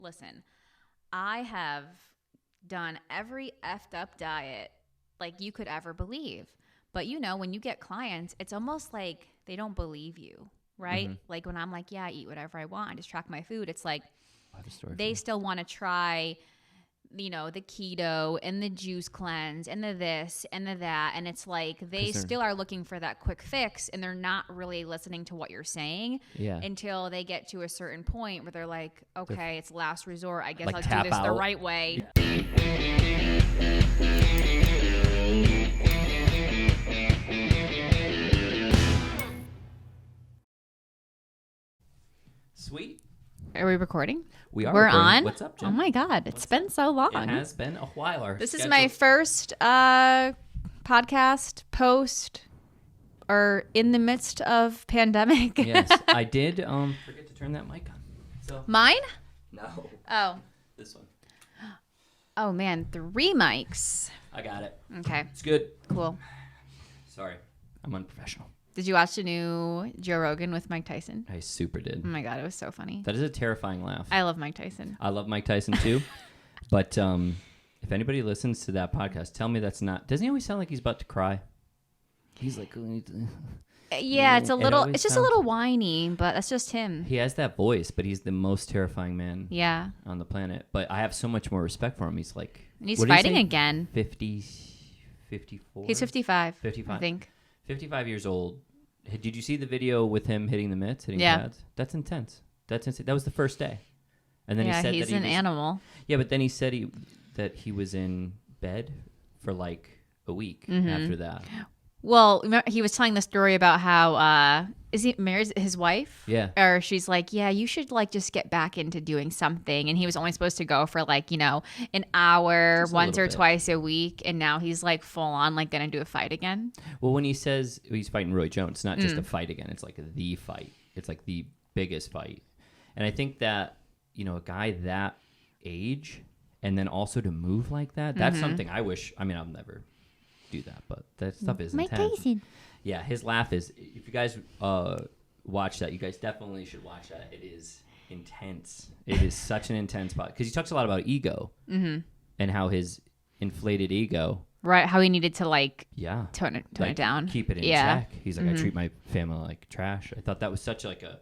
listen, I have done every effed up diet like you could ever believe. But when you get clients, it's almost like they don't believe you, right? Mm-hmm. Like when I'm like, yeah, I eat whatever I want, I just track my food. It's like I have a story they still want to try, the keto and the juice cleanse and the this and the that. And it's like they still are looking for that quick fix, and they're not really listening to what you're saying until they get to a certain point where they're like, okay, it's last resort. I guess like I'll do this out. the right way. Sweet. Are we recording? We're recording. On. What's up, Jen? Oh my God, it's been so long. It has been a while. This is my first podcast post or in the midst of pandemic. Yes, I did forget to turn that mic on. So Mine? No. Oh. This one. Oh man, 3 mics. I got it. Okay. It's good. Cool. Sorry, I'm unprofessional. Did you watch the new Joe Rogan with Mike Tyson? I super did. Oh my God, it was so funny. That is a terrifying laugh. I love Mike Tyson. I love Mike Tyson too. But if anybody listens to that podcast, tell me that's not. Doesn't he always sound like he's about to cry? He's like, yeah, it's a little. It's just a sounds... little whiny, but that's just him. He has that voice, but he's the most terrifying man. Yeah. On the planet. But I have so much more respect for him. He's like, and he's fighting again. 50, 54. He's 55. 55. I think. 55 years old. Did you see the video with him hitting the mitts, hitting pads? That's intense. That's insane. That was the first day. And then he said he's that an animal. Yeah, but then he said that he was in bed for like a week after that. Well, he was telling the story about how is he married his wife? Yeah. Or she's like, yeah, you should like just get back into doing something. And he was only supposed to go for like, an hour once or twice a week. And now he's like full on like going to do a fight again. Well, when he says he's fighting Roy Jones, it's not just a fight again. It's like the fight. It's like the biggest fight. And I think that, a guy that age and then also to move like that, that's something I wish, I'll never do that, but that stuff is intense. Mike Tyson. Yeah, his laugh is, if you guys watch that, you guys definitely should watch that. It is intense. It is such an intense part because he talks a lot about ego and how his inflated ego, right, how he needed to tone it like, down, keep it in check. He's like, I treat my family like trash. I thought that was such like a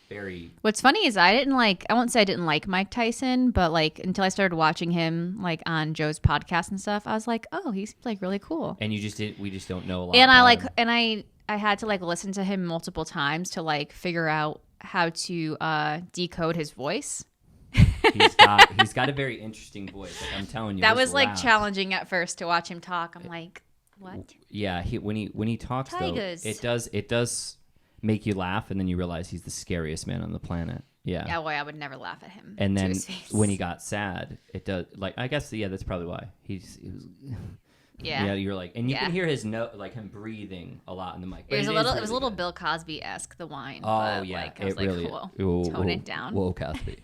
very... What's funny is I won't say I didn't like Mike Tyson, but like until I started watching him like on Joe's podcast and stuff, I was like, oh, he's like really cool. And we just don't know a lot. And I I had to like listen to him multiple times to like figure out how to decode his voice. He's got a very interesting voice. Like, I'm telling you, that was like challenging at first to watch him talk. I'm like, what? Yeah, when he talks Tigers. Though, it does make you laugh, and then you realize he's the scariest man on the planet. Yeah. Yeah, boy, I would never laugh at him. And then when he got sad, it does. Like, I guess, yeah, that's probably why he was. Yeah. Yeah, you're like, and you can hear his note, like him breathing a lot in the mic. It was a little Bill Cosby-esque, the whine. Oh yeah, I was really, whoa, tone it down. Whoa, Cosby.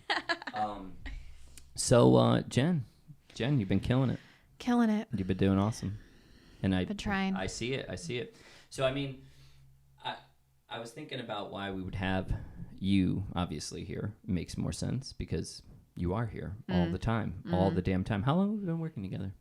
So Jen, you've been killing it. Killing it. You've been doing awesome, and I've been trying. I see it. So I was thinking about why we would have you obviously here. It makes more sense because you are here all the time, all the damn time. How long have we been working together?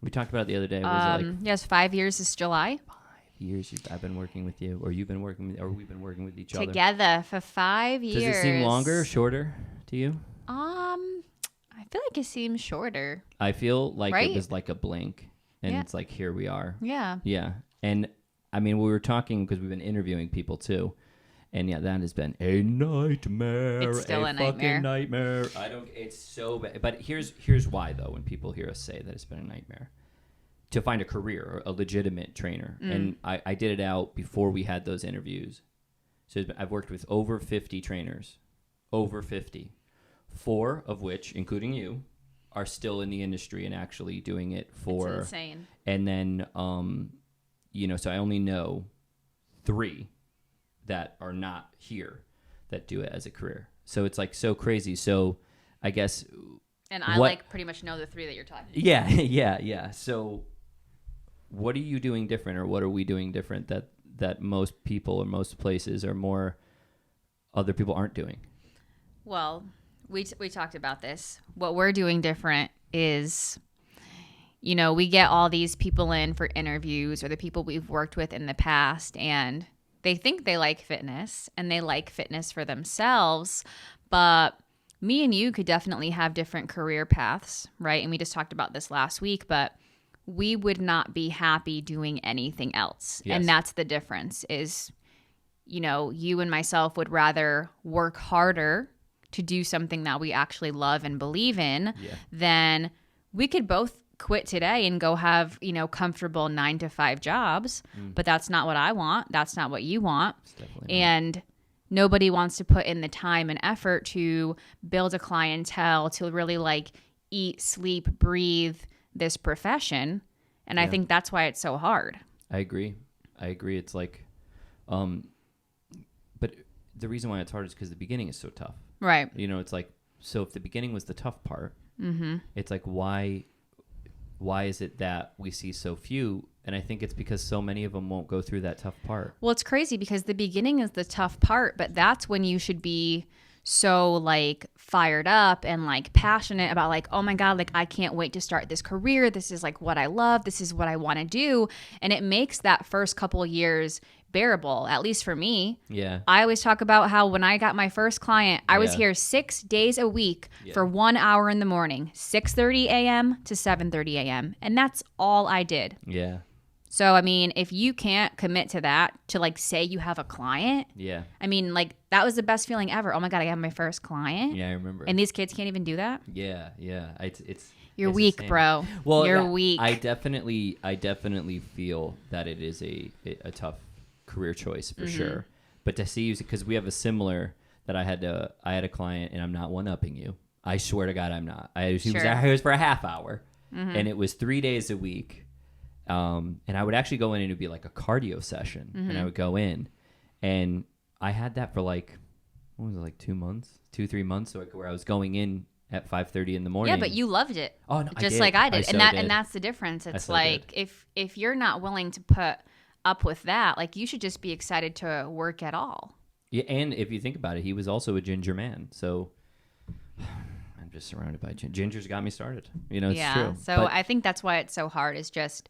We talked about it the other day. Was it like yes, 5 years this July. 5 years I've been working with you, or you've been working with, or we've been working with each other together for 5 years. Does it seem longer or shorter to you? I feel like it seems shorter. I feel like it was like a blink, and it's like here we are. Yeah. Yeah, and we were talking because we've been interviewing people too, and yeah, that has been a nightmare. It's still a fucking nightmare. It's so bad. But here's why though. When people hear us say that it's been a nightmare, to find a career, a legitimate trainer, and I did it out before we had those interviews. So I've worked with over 50 trainers, over 50, 4 of which, including you, are still in the industry and actually doing it for. It's insane. And then, so I only know 3 that are not here that do it as a career. So it's like so crazy. So I guess. And I pretty much know the 3 that you're talking about. Yeah. So what are you doing different, or what are we doing different that most people or most places or more other people aren't doing? Well, we talked about this. What we're doing different is, we get all these people in for interviews, or the people we've worked with in the past, and they think they like fitness and they like fitness for themselves, but me and you could definitely have different career paths, right? And we just talked about this last week, but we would not be happy doing anything else. Yes. And that's the difference is, you and myself would rather work harder to do something that we actually love and believe in than we could both quit today and go have, comfortable 9-to-5 jobs. But that's not what I want. That's not what you want. And nobody wants to put in the time and effort to build a clientele, to really like eat, sleep, breathe this profession. And I think that's why it's so hard. I agree. It's like, but the reason why it's hard is because the beginning is so tough. Right. It's like, so if the beginning was the tough part, it's like, why is it that we see so few? And I think it's because so many of them won't go through that tough part. Well, it's crazy because the beginning is the tough part, but that's when you should be so like fired up and like passionate about like, oh my God, like I can't wait to start this career. This is like what I love. This is what I want to do. And it makes that first couple of years bearable, at least for me. Yeah. I always talk about how when I got my first client, I was here 6 days a week for 1 hour in the morning, 6:30 a.m. to 7:30 a.m. And that's all I did. Yeah. So, I mean, if you can't commit to that, to like say you have a client, I mean, like that was the best feeling ever. Oh my God, I got my first client. Yeah, I remember. And these kids can't even do that? Yeah. You're weak, bro. Well, you're weak. I definitely feel that it is a tough career choice for sure. But to see, because we have a similar that I had a client, and I'm not one-upping you. I swear to God, I'm not. He was for a half hour, and it was 3 days a week. And I would actually go in and it would be like a cardio session, and I would go in, and I had that for like, what was it, like 2 months, 3 months, so where I was going in at 5:30 in the morning. Yeah, but you loved it. Oh no, just like I did, and that's the difference. It's like if you're not willing to put up with that, like you should just be excited to work at all. Yeah, and if you think about it, he was also a ginger man, so I'm just surrounded by gingers. Got me started. It's true. So I think that's why it's so hard. Is just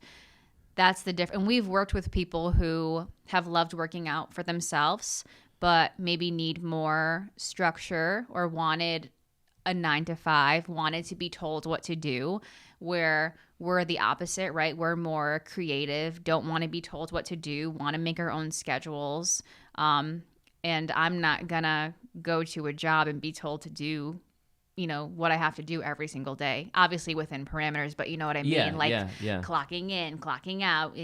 that's the difference. And we've worked with people who have loved working out for themselves, but maybe need more structure or wanted a 9-to-5, wanted to be told what to do, where we're the opposite, right? We're more creative, don't want to be told what to do, want to make our own schedules. And I'm not going to go to a job and be told to do, what I have to do every single day, obviously within parameters, but you know what I mean? Clocking in, clocking out,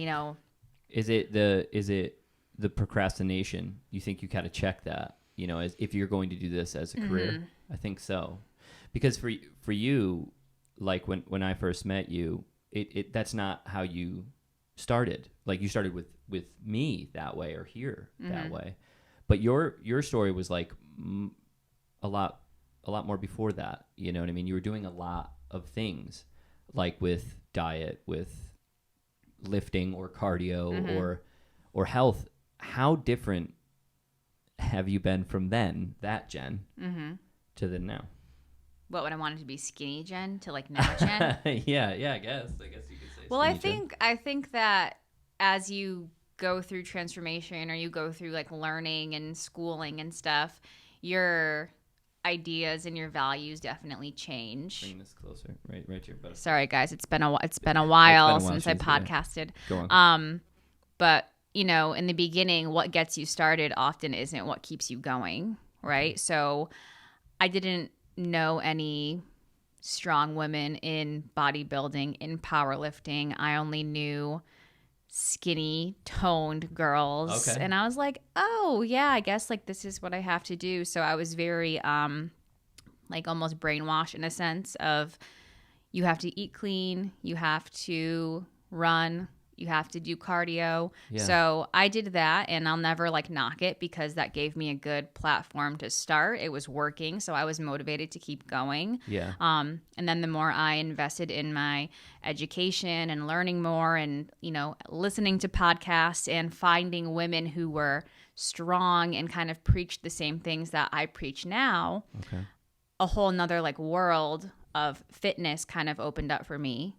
Is it the procrastination? You think you kind of check that, as if you're going to do this as a career? I think so. Because for you, like when I first met you, it that's not how you started. Like you started with me that way or here that way. But your story was like a lot more before that. You know what I mean? You were doing a lot of things like with diet, with lifting or cardio or health. How different have you been from then, that Jen, to the now? What, when I wanted to be skinny Jen to like now Jen? yeah, I guess you could say. Well, I think that as you go through transformation or you go through like learning and schooling and stuff, your ideas and your values definitely change. Bring this closer, right here. Sorry, guys, it's been a while since I podcasted. Go on. But in the beginning, what gets you started often isn't what keeps you going, right? So I didn't know any strong women in bodybuilding, in powerlifting. I only knew skinny, toned girls. Okay. And I was like, oh, yeah, I guess like this is what I have to do. So I was very like almost brainwashed in a sense of you have to eat clean, you have to run, you have to do cardio. Yeah. So I did that, and I'll never like knock it because that gave me a good platform to start. It was working, so I was motivated to keep going. Yeah. And then the more I invested in my education and learning more and, listening to podcasts and finding women who were strong and kind of preached the same things that I preach now. Okay. a whole nother like world of fitness kind of opened up for me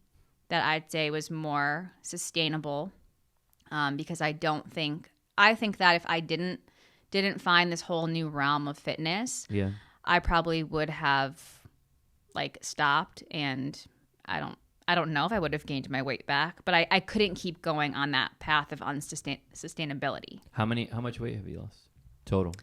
that I'd say was more sustainable. Because I think that if I didn't find this whole new realm of fitness, I probably would have like stopped, and I don't know if I would have gained my weight back, but I couldn't keep going on that path of unsustainability. How much weight have you lost total?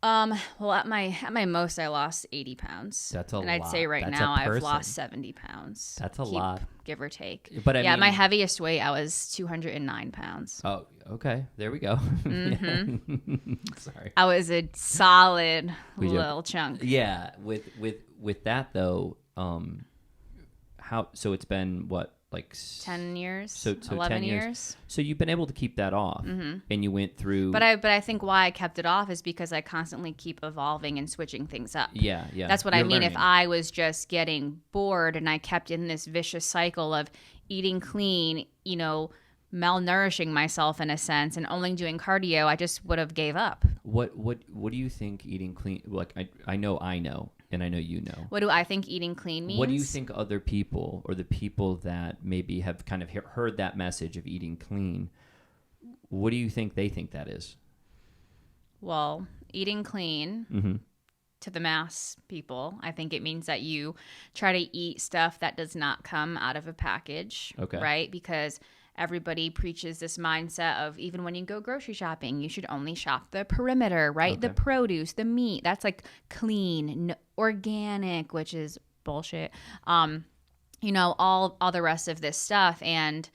Well, at my most, I lost 80 pounds. That's a lot. And I'd say now I've lost 70 pounds. That's a lot. Give or take. But I mean, my heaviest weight, I was 209 pounds. Oh, okay. There we go. Mm-hmm. Sorry. I was a solid little chunk. Yeah. With that though, so it's been what? Like 10 years, so 11 10 years. So you've been able to keep that off, and you went through. But I think why I kept it off is because I constantly keep evolving and switching things up. Yeah. That's what You're I mean. learning. If I was just getting bored and I kept in this vicious cycle of eating clean, malnourishing myself in a sense, and only doing cardio, I just would have gave up. What do you think eating clean? Like I know, and I know you know. What do I think eating clean means? What do you think other people, or the people that maybe have kind of heard that message of eating clean, what do you think they think that is? Well, eating clean to the mass people, I think it means that you try to eat stuff that does not come out of a package, right? Because everybody preaches this mindset of even when you go grocery shopping, you should only shop the perimeter, right? Okay. The produce, the meat, that's like clean, organic, which is bullshit. All the rest of this stuff. And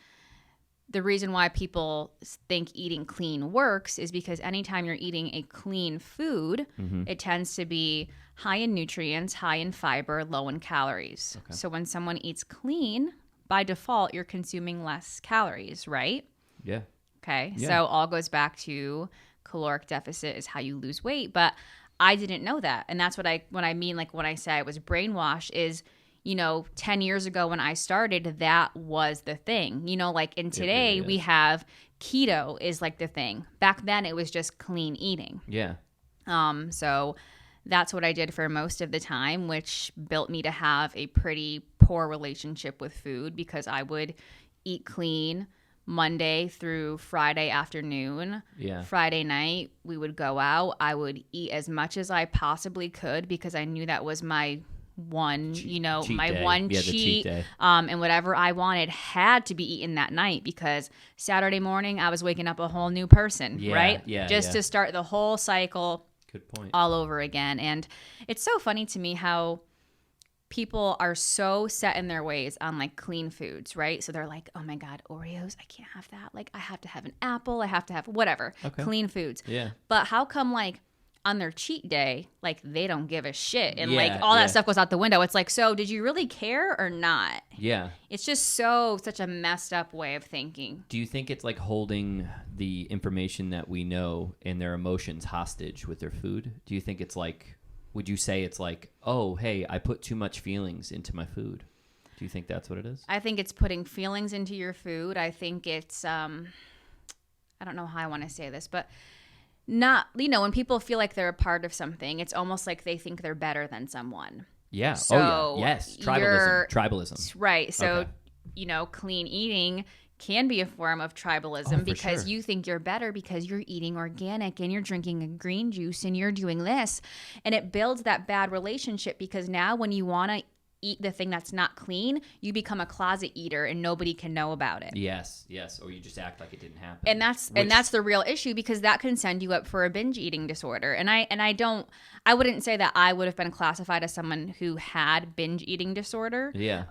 the reason why people think eating clean works is because anytime you're eating a clean food, it tends to be high in nutrients, high in fiber, low in calories. Okay. So when someone eats clean, by default, you're consuming less calories, right? Yeah. Okay. Yeah. So all goes back to caloric deficit is how you lose weight. But I didn't know that. And that's what I mean, like when I say I was brainwashed is, 10 years ago when I started, that was the thing. And today we have keto is like the thing. Back then it was just clean eating. Yeah. So that's what I did for most of the time, which built me to have a pretty poor relationship with food because I would eat clean Monday through Friday afternoon. Yeah. Friday night, we would go out. I would eat as much as I possibly could because I knew that was my one, cheat day. And whatever I wanted had to be eaten that night because Saturday morning I was waking up a whole new person, right? Yeah. Just to start the whole cycle. Good point. All over again. And it's so funny to me how people are so set in their ways on like clean foods, right? So they're like, oh my God, Oreos, I can't have that. Like I have to have an apple. I have to have whatever, clean foods. Yeah. But how come like on their cheat day, like they don't give a shit and like all that stuff goes out the window. It's like, so did you really care or not? Yeah. It's just such a messed up way of thinking. Do you think it's like holding the information that we know and their emotions hostage with their food? Do you think it's like, would you say it's like, oh, hey, I put too much feelings into my food? Do you think that's what it is? I think it's putting feelings into your food. I think it's, I don't know how I want to say this, but not, when people feel like they're a part of something, it's almost like they think they're better than someone. Yeah. So Yes. Tribalism. Right. So, clean eating can be a form of tribalism because you think you're better because you're eating organic and you're drinking a green juice and you're doing this. And it builds that bad relationship because now when you want to eat the thing that's not clean, you become a closet eater and nobody can know about it. Yes. Or you just act like it didn't happen. And that's the real issue because that can send you up for a binge eating disorder. And I wouldn't say that I would have been classified as someone who had binge eating disorder. Yeah.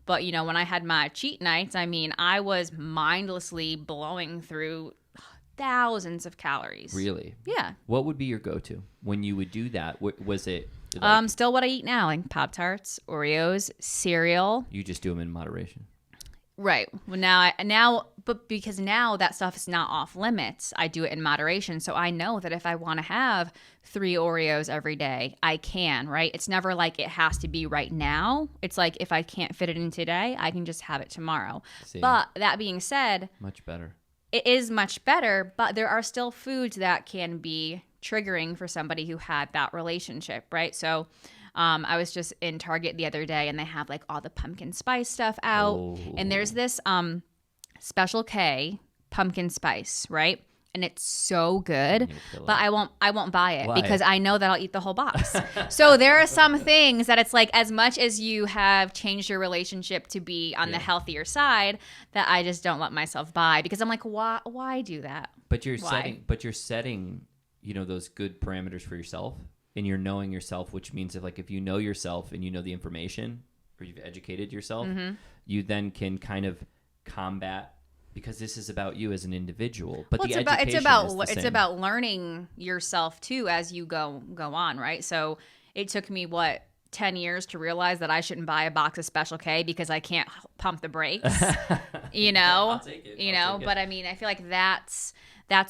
But when I had my cheat nights, I was mindlessly blowing through thousands of calories. Really? Yeah. What would be your go-to when you would do that? Was it still what I eat now, like Pop-Tarts, Oreos, cereal. You just do them in moderation. Right. Well, but because now that stuff is not off limits, I do it in moderation. So I know that if I want to have 3 Oreos every day, I can, right? It's never like it has to be right now. It's like if I can't fit it in today, I can just have it tomorrow. See. But that being said, much better. It is much better, but there are still foods that can be triggering for somebody who had that relationship, right? So I was just in Target the other day, and they have like all the pumpkin spice stuff out. Oh. And there's this Special K pumpkin spice, right? And it's so good, but I won't buy it. Why? Because I know that I'll eat the whole box. So there are some things that it's like, as much as you have changed your relationship to be on the healthier side, that I just don't let myself buy, because I'm like, why do that? But you're setting, those good parameters for yourself, and you're knowing yourself, which means if you know yourself and you know the information, or you've educated yourself, you then can kind of combat, because this is about you as an individual. But well, it's about learning yourself too as you go on, right? So it took me 10 years to realize that I shouldn't buy a box of Special K because I can't pump the brakes. I'll take it. But I mean, I feel like that's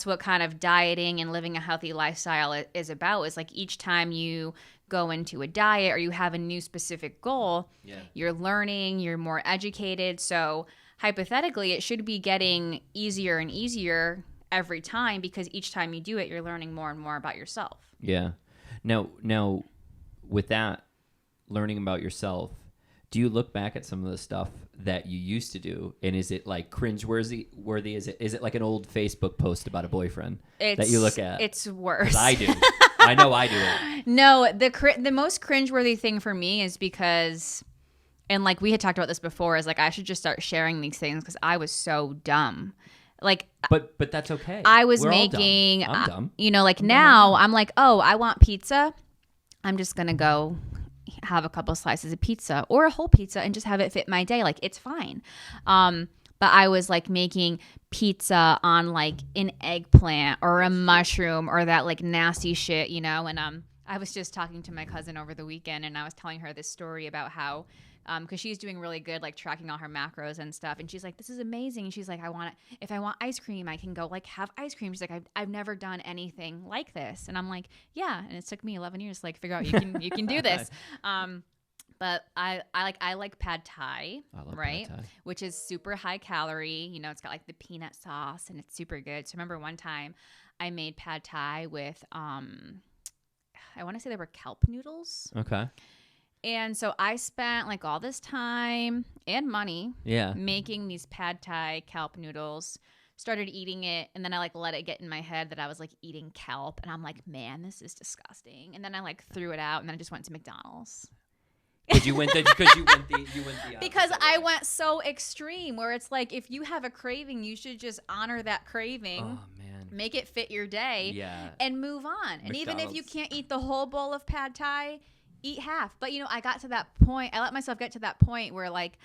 what kind of dieting and living a healthy lifestyle is about. Is like each time you go into a diet or you have a new specific goal, you're learning, you're more educated. So hypothetically, it should be getting easier and easier every time, because each time you do it, you're learning more and more about yourself. Yeah. Now, with that learning about yourself, do you look back at some of the stuff that you used to do, and is it like cringeworthy? Is it like an old Facebook post about a boyfriend that you look at? It's worse. 'Cause I do. I know I do it. No, the most cringeworthy thing for me is because, and like we had talked about this before, is like I should just start sharing these things because I was so dumb. Like, but that's okay. I was We're making, all dumb. Now I'm like, oh, I want pizza. I'm just gonna go have a couple slices of pizza or a whole pizza and just have it fit my day. Like, it's fine. But I was like making pizza on like an eggplant or a mushroom or that like nasty shit, and I was just talking to my cousin over the weekend, and I was telling her this story about how, because she's doing really good, like tracking all her macros and stuff. And she's like, this is amazing. And she's like, if I want ice cream, I can go like have ice cream. She's like, I've never done anything like this. And I'm like, yeah. And it took me 11 years to like figure out you can do this. But I like pad thai, right? Pad Thai. Which is super high calorie. It's got like the peanut sauce and it's super good. So I remember one time I made pad thai with, I want to say they were kelp noodles. Okay. And so I spent like all this time and money making these pad thai kelp noodles, started eating it, and then I like let it get in my head that I was like eating kelp, and I'm like, man, this is disgusting. And then I like threw it out, and then I just went to McDonald's. Because you went the because I went so extreme, where it's like, if you have a craving, you should just honor that craving. Oh man. Make it fit your day and move on. And even if you can't eat the whole bowl of pad thai, eat half. But I got to that point. I let myself get to that point where like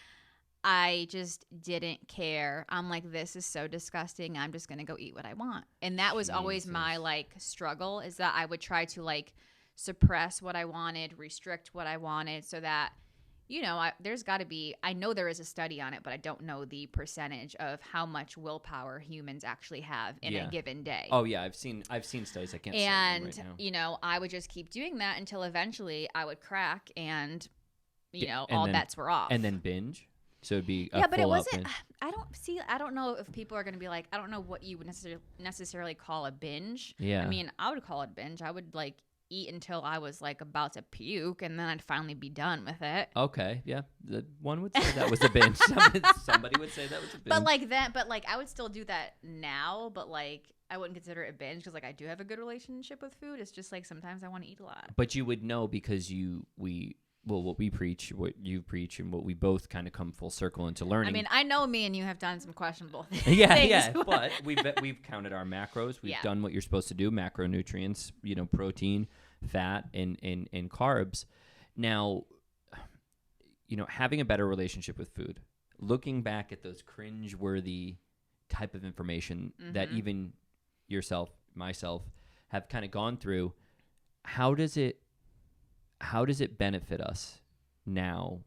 I just didn't care. I'm like, this is so disgusting. I'm just gonna go eat what I want. And that was always my like struggle, is that I would try to like suppress what I wanted, restrict what I wanted, so that there's got to be, I know there is a study on it, but I don't know the percentage of how much willpower humans actually have in a given day. Oh yeah, I've seen studies. I can't say them right now. I would just keep doing that until eventually I would crack, and all bets were off. And then binge. So it'd be but it wasn't. I don't know if people are going to be like, I don't know what you would necessarily call a binge. Yeah. I mean, I would call it binge. I would like eat until I was like about to puke, and then I'd finally be done with it. Okay, yeah. One would say that was a binge. Somebody would say that was a binge. But like I would still do that now, but like I wouldn't consider it a binge, because like I do have a good relationship with food. It's just like sometimes I want to eat a lot. But you would know, because what we preach, what you preach, and what we both kind of come full circle into learning. I mean, I know me and you have done some questionable things. Yeah. But we've counted our macros. We've done what you're supposed to do: macronutrients, protein, fat, and carbs. Now, having a better relationship with food, looking back at those cringe-worthy type of information that even myself, have kind of gone through. How does it benefit us now,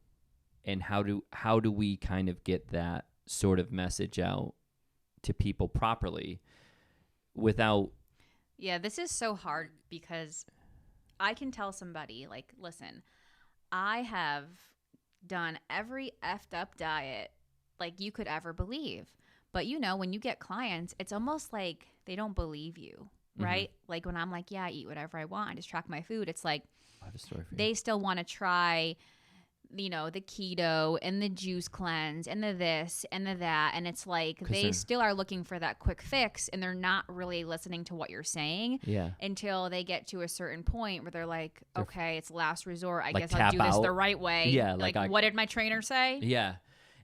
and how do we kind of get that sort of message out to people properly without? Yeah, this is so hard, because I can tell somebody like, listen, I have done every effed up diet like you could ever believe. But when you get clients, it's almost like they don't believe you, right? Like when I'm like, yeah, I eat whatever I want, I just track my food. It's like, I have a story for you. They still want to try, you know, the keto and the juice cleanse and the this and the that. And it's like they still are looking for that quick fix, and they're not really listening to what you're saying until they get to a certain point where they're like, okay, it's last resort. I guess I'll do this the right way. Yeah. Like what did my trainer say? Yeah.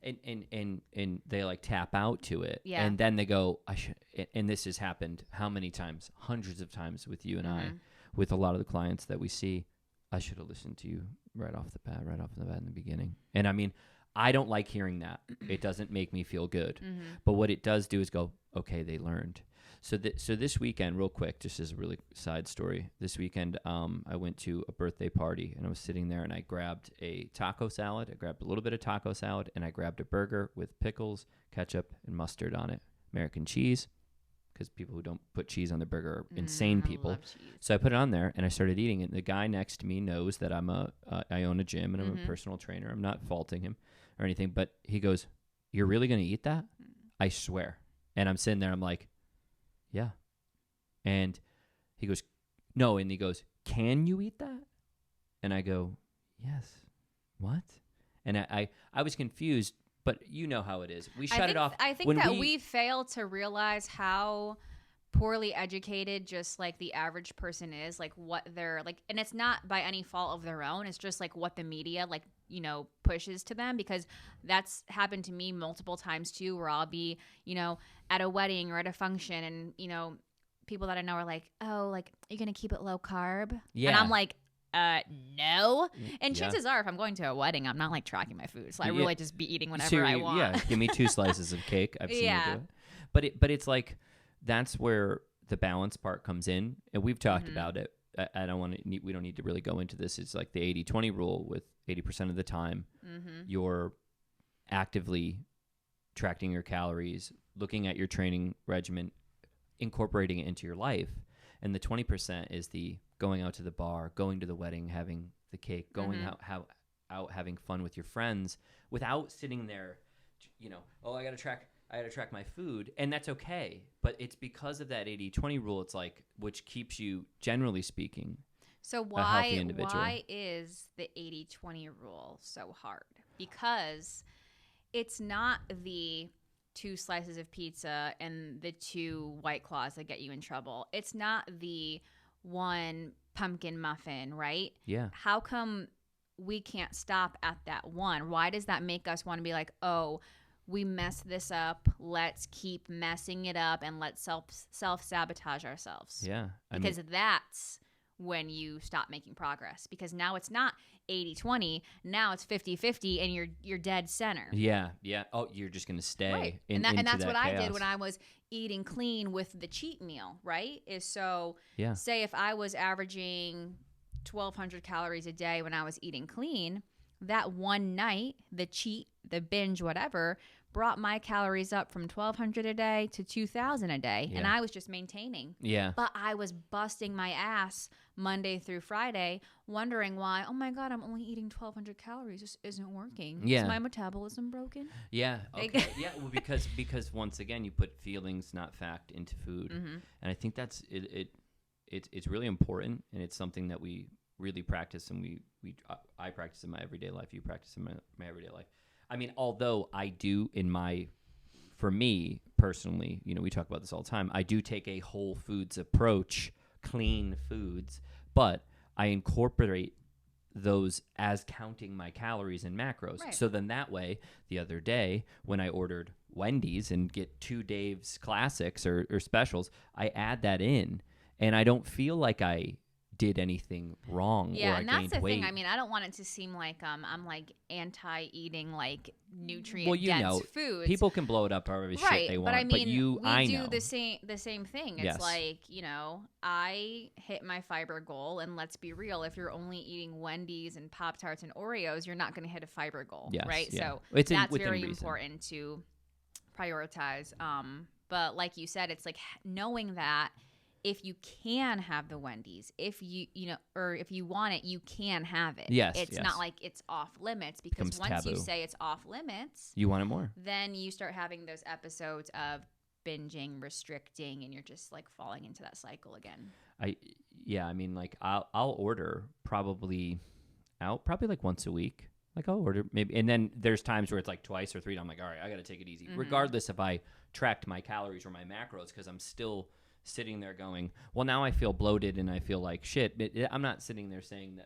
And they like tap out to it. Yeah. And then they go, I should, and this has happened how many times? Hundreds of times with you and I, with a lot of the clients that we see. I should have listened to you right off the bat in the beginning. And I mean, I don't like hearing that. It doesn't make me feel good. But what it does do is go, okay, they learned. So this weekend, real quick, just as a really side story, this weekend I went to a birthday party, and I was sitting there, and I grabbed a taco salad. I grabbed a little bit of taco salad, and I grabbed a burger with pickles, ketchup, and mustard on it, American cheese, because people who don't put cheese on their burger are insane people. So I put it on there, and I started eating it. And the guy next to me knows that I own a gym, and I'm a personal trainer. I'm not faulting him or anything, but he goes, "You're really going to eat that?" I swear. And I'm sitting there, I'm like, yeah. And he goes, no. And he goes, can you eat that? And I go, yes. What? And I was confused, but you know how it is. We shut it off. I think that we fail to realize how poorly educated just like the average person is, like what they're like, and it's not by any fault of their own. It's just like what the media like, you know, pushes to them, because that's happened to me multiple times too, where I'll be, you know, at a wedding or at a function, and, you know, people that I know are like, oh, like, you're going to keep it low carb? Yeah. And I'm like, no. And chances are, if I'm going to a wedding, I'm not like tracking my food. So I really just be eating whatever I want. Yeah. Give me 2 slices of cake. I've seen you do it. But it's like, that's where the balance part comes in. And we've talked about it. We don't need to really go into this. It's like the 80-20 rule, with 80% of the time you're actively tracking your calories, looking at your training regimen, incorporating it into your life. And the 20% is the going out to the bar, going to the wedding, having the cake, going out having fun with your friends without sitting there, you know, oh, I got to track my food. And that's okay. But it's because of that 80-20 rule, it's like, which keeps you, generally speaking, so a healthy individual. Why is the 80-20 rule so hard? Because it's not the 2 slices of pizza and the 2 White Claws that get you in trouble. It's not the 1 pumpkin muffin, right? Yeah. How come we can't stop at that one? Why does that make us want to be like, oh, we messed this up, let's keep messing it up, and let's self-sabotage ourselves? Yeah. Because that's when you stop making progress, because now it's not 80-20, now it's 50-50, and you're dead center. Yeah. Oh, you're just going to stay right. and that's what chaos. I did when I was eating clean with the cheat meal, right? Is so say if I was averaging 1,200 calories a day when I was eating clean, that one night, the cheat, the binge, whatever, brought my calories up from 1,200 a day to 2,000 a day. Yeah. And I was just maintaining. Yeah. But I was busting my ass Monday through Friday, wondering why, oh my God, I'm only eating 1,200 calories. This isn't working. Yeah. Is my metabolism broken? Yeah. Okay. Yeah. Well, because once again, you put feelings, not fact, into food. And I think that's it's really important, and it's something that we really practice, and I practice in my everyday life. You practice in my everyday life. I mean, although I do for me personally, you know, we talk about this all the time, I do take a whole foods approach, clean foods, but I incorporate those as counting my calories and macros. Right. So then that way, the other day when I ordered Wendy's and get 2 Dave's Classics or specials, I add that in, and I don't feel like I did anything wrong or I gained weight. Yeah, and that's the thing. I mean, I don't want it to seem like I'm like anti-eating like nutrient-dense foods. People can blow it up however shit they want. But I mean, we do the same thing. It's like, you know, I hit my fiber goal, and let's be real, if you're only eating Wendy's and Pop-Tarts and Oreos, you're not going to hit a fiber goal, right? Yeah. So that's very important to prioritize. But like you said, it's like knowing that if you can have the Wendy's, if you know, or if you want it, you can have it. Yes, it's not like it's off limits, because once you say it's off limits, you want it more. Then you start having those episodes of binging, restricting, and you're just like falling into that cycle again. I mean, like I'll order probably like once a week. Like I'll order maybe, and then there's times where it's like twice or three. And I'm like, all right, I got to take it easy, regardless if I tracked my calories or my macros, because I'm still sitting there going, well, now I feel bloated and I feel like shit. I'm not sitting there saying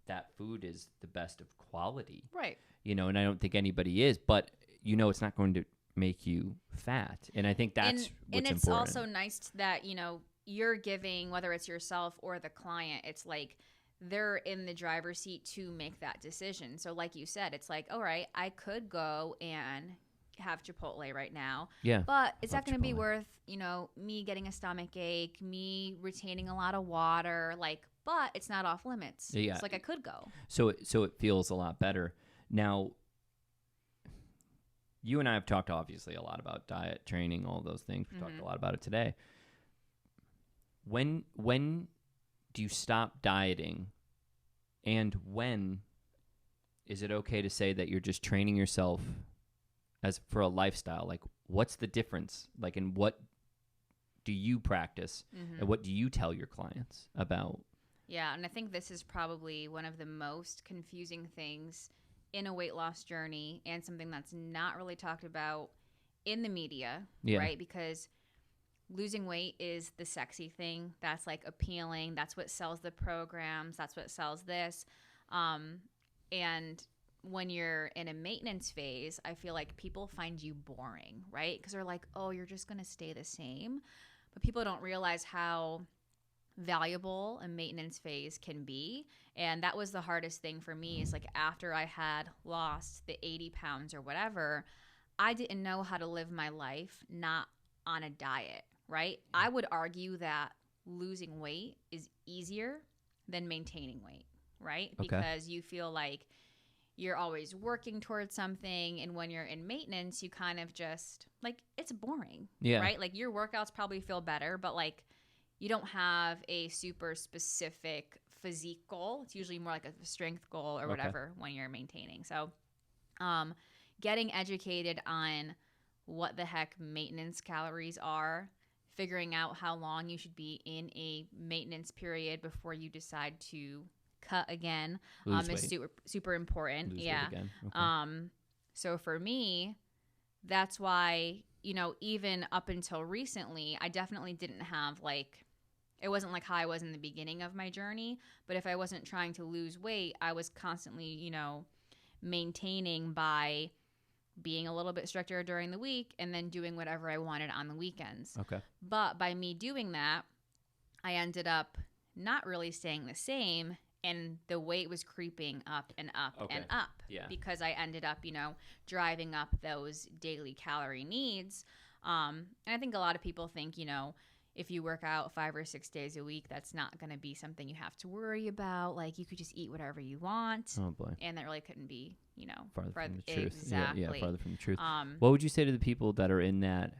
that food is the best of quality, right? And I don't think anybody is, but it's not going to make you fat, and I think that's what's it's important. Also nice that you're giving, whether it's yourself or the client, it's like they're in the driver's seat to make that decision. So like you said, it's like, all right, I could go and have Chipotle right now, but is that going to be worth me getting a stomach ache, me retaining a lot of water, but it's not off limits. It's like I could go, so it feels a lot better. Now you and I have talked obviously a lot about diet, training, all those things. We've talked a lot about it today. When do you stop dieting, and when is it okay to say that you're just training yourself as for a lifestyle? Like, what's the difference? Like, and what do you practice, and what do you tell your clients about? Yeah, and I think this is probably one of the most confusing things in a weight loss journey, and something that's not really talked about in the media, right? Because losing weight is the sexy thing. That's like appealing. That's what sells the programs. That's what sells this. And when you're in a maintenance phase, I feel like people find you boring, right? Because they're like, oh, you're just going to stay the same. But people don't realize how valuable a maintenance phase can be. And that was the hardest thing for me, is like after I had lost the 80 pounds or whatever, I didn't know how to live my life not on a diet, right? I would argue that losing weight is easier than maintaining weight, right? Okay. Because you feel like you're always working towards something, and when you're in maintenance, you kind of just like, it's boring, right? Like your workouts probably feel better, but like you don't have a super specific physique goal. It's usually more like a strength goal or whatever when you're maintaining. So getting educated on what the heck maintenance calories are, figuring out how long you should be in a maintenance period before you decide to cut again is super important. Lose weight again. Okay. So for me, that's why, even up until recently, I definitely didn't have it wasn't like how I was in the beginning of my journey, but if I wasn't trying to lose weight, I was constantly, maintaining by being a little bit stricter during the week and then doing whatever I wanted on the weekends. Okay. But by me doing that, I ended up not really staying the same, and the weight was creeping up and up and up because I ended up, driving up those daily calorie needs. And I think a lot of people think, if you work out 5 or 6 days a week, that's not going to be something you have to worry about. Like, you could just eat whatever you want. Oh, boy. And that really couldn't be, farther from the truth. Exactly. Yeah, farther from the truth. What would you say to the people that are in that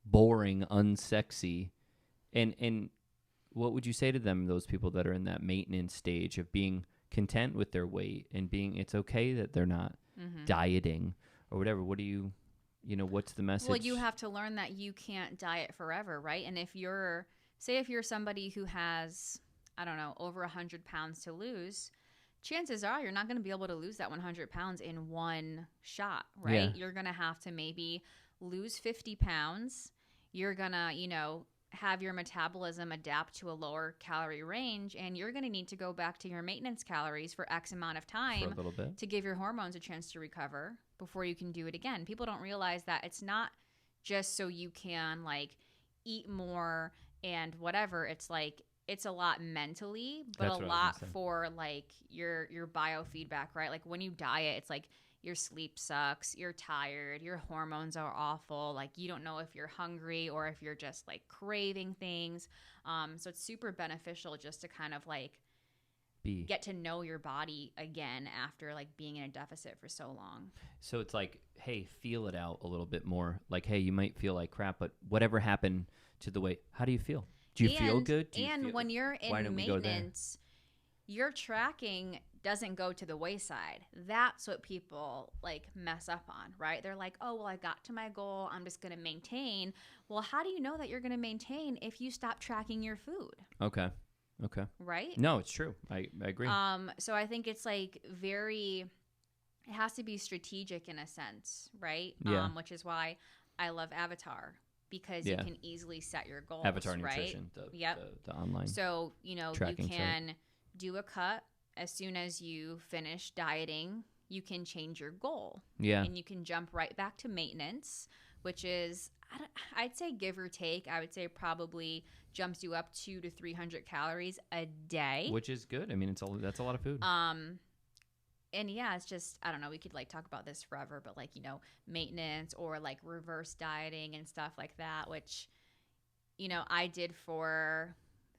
boring, unsexy, and what would you say to them, those people that are in that maintenance stage of being content with their weight and it's okay that they're not dieting or whatever? What do you... what's the message? Well, you have to learn that you can't diet forever, right? And if you're somebody who has, I don't know, over 100 pounds to lose, chances are you're not going to be able to lose that 100 pounds in one shot, right? Yeah. You're going to have to maybe lose 50 pounds. You're going to, have your metabolism adapt to a lower calorie range, and you're going to need to go back to your maintenance calories for X amount of time for a little bit to give your hormones a chance to recover before you can do it again. People don't realize that it's not just so you can eat more and whatever. It's it's a lot mentally, but a lot for your biofeedback, right? Like when you diet, it's your sleep sucks, you're tired, your hormones are awful, you don't know if you're hungry or if you're just craving things. So it's super beneficial just to kind of get to know your body again after being in a deficit for so long. So it's hey, feel it out a little bit more. Hey, you might feel like crap, but whatever happened to the weight, how do you feel? Do you feel good? When you're in maintenance, your tracking doesn't go to the wayside. That's what people mess up on, right? They're like, oh, well, I got to my goal, I'm just going to maintain. Well, how do you know that you're going to maintain if you stop tracking your food? Okay. Okay. Right? No, it's true. I agree. So I think it's like it has to be strategic in a sense, right? Yeah. Which is why I love Avatar, because you Yeah. can easily set your goals, Avatar right? Nutrition, Yep. the online So, you tracking site. can do a cut as soon as you finish dieting. You can change your goal. Yeah. And you can jump right back to maintenance, which is, I'd say give or take, I would say probably jumps you up 200 to 300 calories a day. Which is good. I mean, that's a lot of food. And yeah, it's just, I don't know, we could like talk about this forever, but like, maintenance or like reverse dieting and stuff like that, which, I did for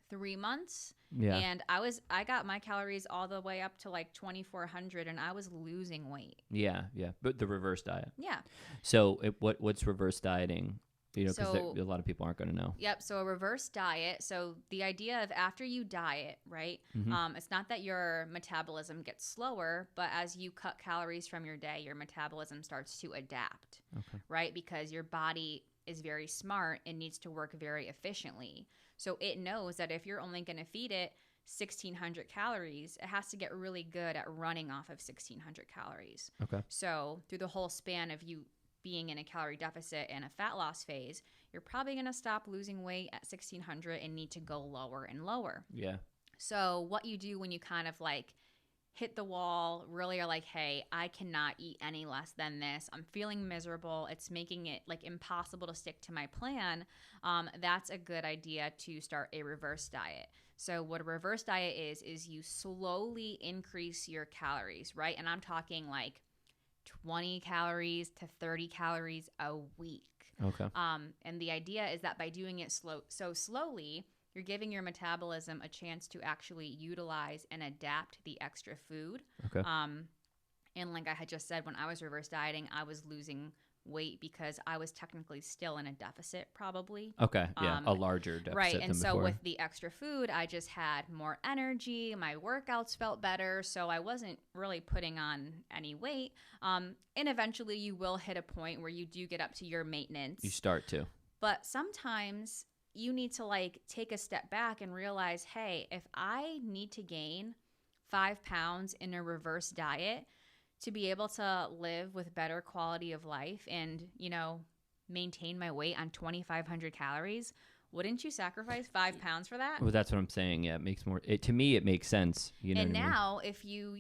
3 months. Yeah. And I got my calories all the way up to like 2,400 and I was losing weight. Yeah. But the reverse diet. Yeah. So what's reverse dieting? Because So- a lot of people aren't going to know. Yep. So a reverse diet. So the idea of after you diet, right? It's not that your metabolism gets slower, but as you cut calories from your day, your metabolism starts to adapt, right? Because your body is very smart and needs to work very efficiently. So it knows that if you're only going to feed it 1,600 calories, it has to get really good at running off of 1,600 calories. Okay. So through the whole span of you being in a calorie deficit and a fat loss phase, you're probably going to stop losing weight at 1,600 and need to go lower and lower. Yeah. So what you do when you kind of like hit the wall, really are like, hey, I cannot eat any less than this. I'm feeling miserable. It's making it like impossible to stick to my plan. That's a good idea to start a reverse diet. So what a reverse diet is you slowly increase your calories, right? And I'm talking like 20 calories to 30 calories a week. Okay. And the idea is that by doing it so slowly, you're giving your metabolism a chance to actually utilize and adapt the extra food. Okay. And like I had just said, when I was reverse dieting, I was losing weight because I was technically still in a deficit, probably. Okay. Yeah. A larger deficit Right. than And so before. with the extra food, I just had more energy. My workouts felt better. So I wasn't really putting on any weight. And eventually you will hit a point where you do get up to your maintenance. You start to. But sometimes you need to like take a step back and realize, hey, if I need to gain 5 pounds in a reverse diet to be able to live with better quality of life and, maintain my weight on 2,500 calories, wouldn't you sacrifice 5 pounds for that? Well, that's what I'm saying. Yeah, it makes more. To me, it makes sense. You know. And what I mean? now, if you,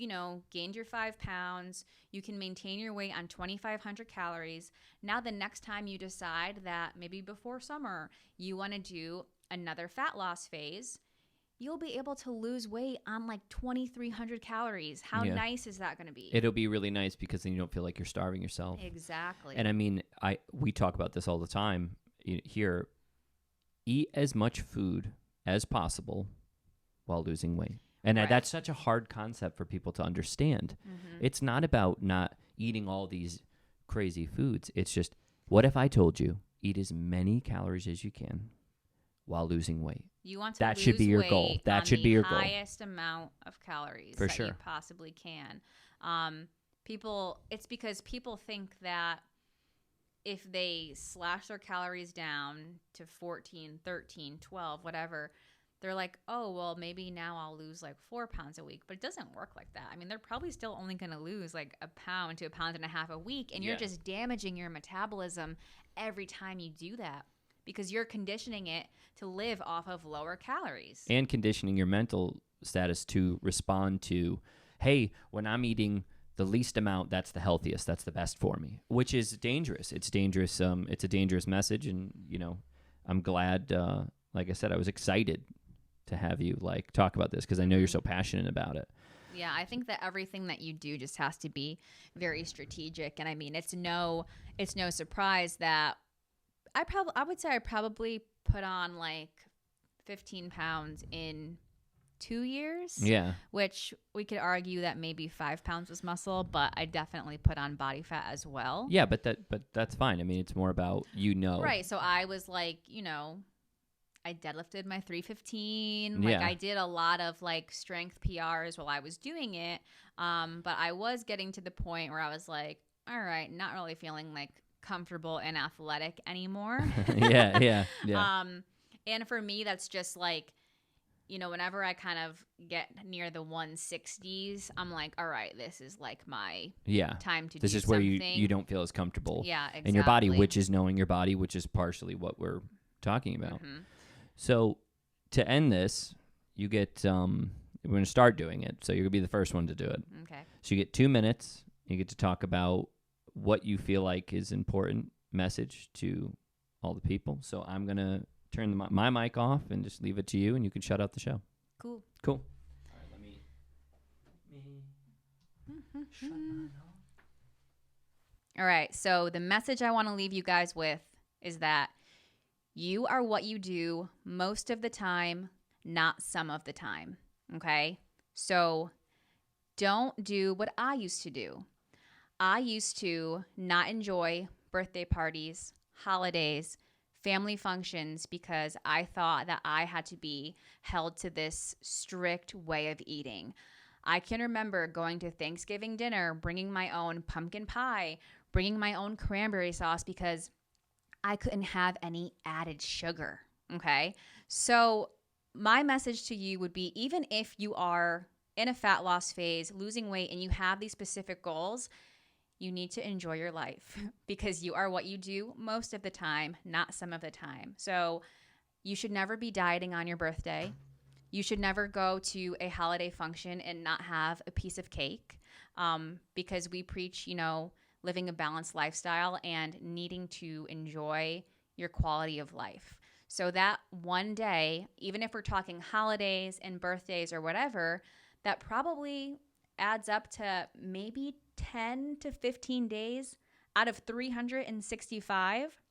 gained your 5 pounds, you can maintain your weight on 2,500 calories. Now, the next time you decide that maybe before summer you want to do another fat loss phase, you'll be able to lose weight on like 2,300 calories. How nice is that going to be? It'll be really nice because then you don't feel like you're starving yourself. Exactly. And I mean, we talk about this all the time here. Eat as much food as possible while losing weight. And that's such a hard concept for people to understand. Mm-hmm. It's not about not eating all these crazy foods. It's just, what if I told you, eat as many calories as you can while losing weight? You want to that lose should be your weight goal. That on should be your goal. The highest amount of calories For that sure. you possibly can. It's because people think that if they slash their calories down to 14, 13, 12, whatever, they're like, oh, well, maybe now I'll lose like 4 pounds a week. But it doesn't work like that. I mean, they're probably still only going to lose like 1 pound to 1.5 pounds a week. And you're just damaging your metabolism every time you do that because you're conditioning it to live off of lower calories. And conditioning your mental status to respond to, hey, when I'm eating the least amount, that's the healthiest, that's the best for me, which is dangerous. It's dangerous. It's a dangerous message. And, I'm glad, like I said, I was excited to have you talk about this because I know you're so passionate about it. Yeah, I think that everything that you do just has to be very strategic. And I mean, it's no surprise that I would say I probably put on like 15 pounds in 2 years. Yeah. Which we could argue that maybe 5 pounds was muscle, but I definitely put on body fat as well. Yeah, but that's fine. I mean, it's more about, Right. So I was like, I deadlifted my 315. Yeah. I did a lot of strength PRs while I was doing it. But I was getting to the point where I was like, all right, not really feeling comfortable and athletic anymore. Yeah. And for me, that's just whenever I kind of get near the 160s, I'm like, all right, this is like my time to do something. This is where you don't feel as comfortable exactly. in your body, which is knowing your body, which is partially what we're talking about. Mm-hmm. So to end this, you get, we're going to start doing it. So you're going to be the first one to do it. Okay. So you get 2 minutes. You get to talk about what you feel like is important message to all the people. So I'm going to turn my mic off and just leave it to you, and you can shut out the show. Cool. All right, let me shut mine off. All right, so the message I want to leave you guys with is that you are what you do most of the time, not some of the time, okay? So don't do what I used to do. I used to not enjoy birthday parties, holidays, family functions because I thought that I had to be held to this strict way of eating. I can remember going to Thanksgiving dinner, bringing my own pumpkin pie, bringing my own cranberry sauce because I couldn't have any added sugar, okay? So my message to you would be, even if you are in a fat loss phase, losing weight, and you have these specific goals, you need to enjoy your life because you are what you do most of the time, not some of the time. So you should never be dieting on your birthday. You should never go to a holiday function and not have a piece of cake because we preach, living a balanced lifestyle and needing to enjoy your quality of life. So that one day, even if we're talking holidays and birthdays or whatever, that probably adds up to maybe 10 to 15 days out of 365.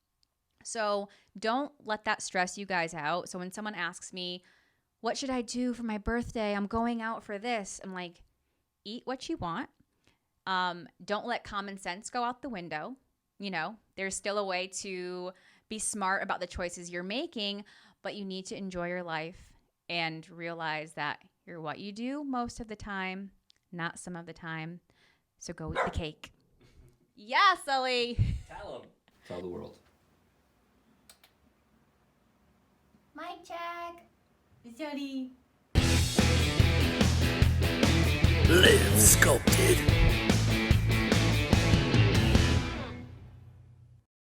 So don't let that stress you guys out. So when someone asks me, what should I do for my birthday? I'm going out for this. I'm like, eat what you want. Don't let common sense go out the window. There's still a way to be smart about the choices you're making, but you need to enjoy your life and realize that you're what you do most of the time, not some of the time. So go eat the cake. Yeah, Sully. Tell them. Tell the world. Mic check. Sorry. Live sculpted.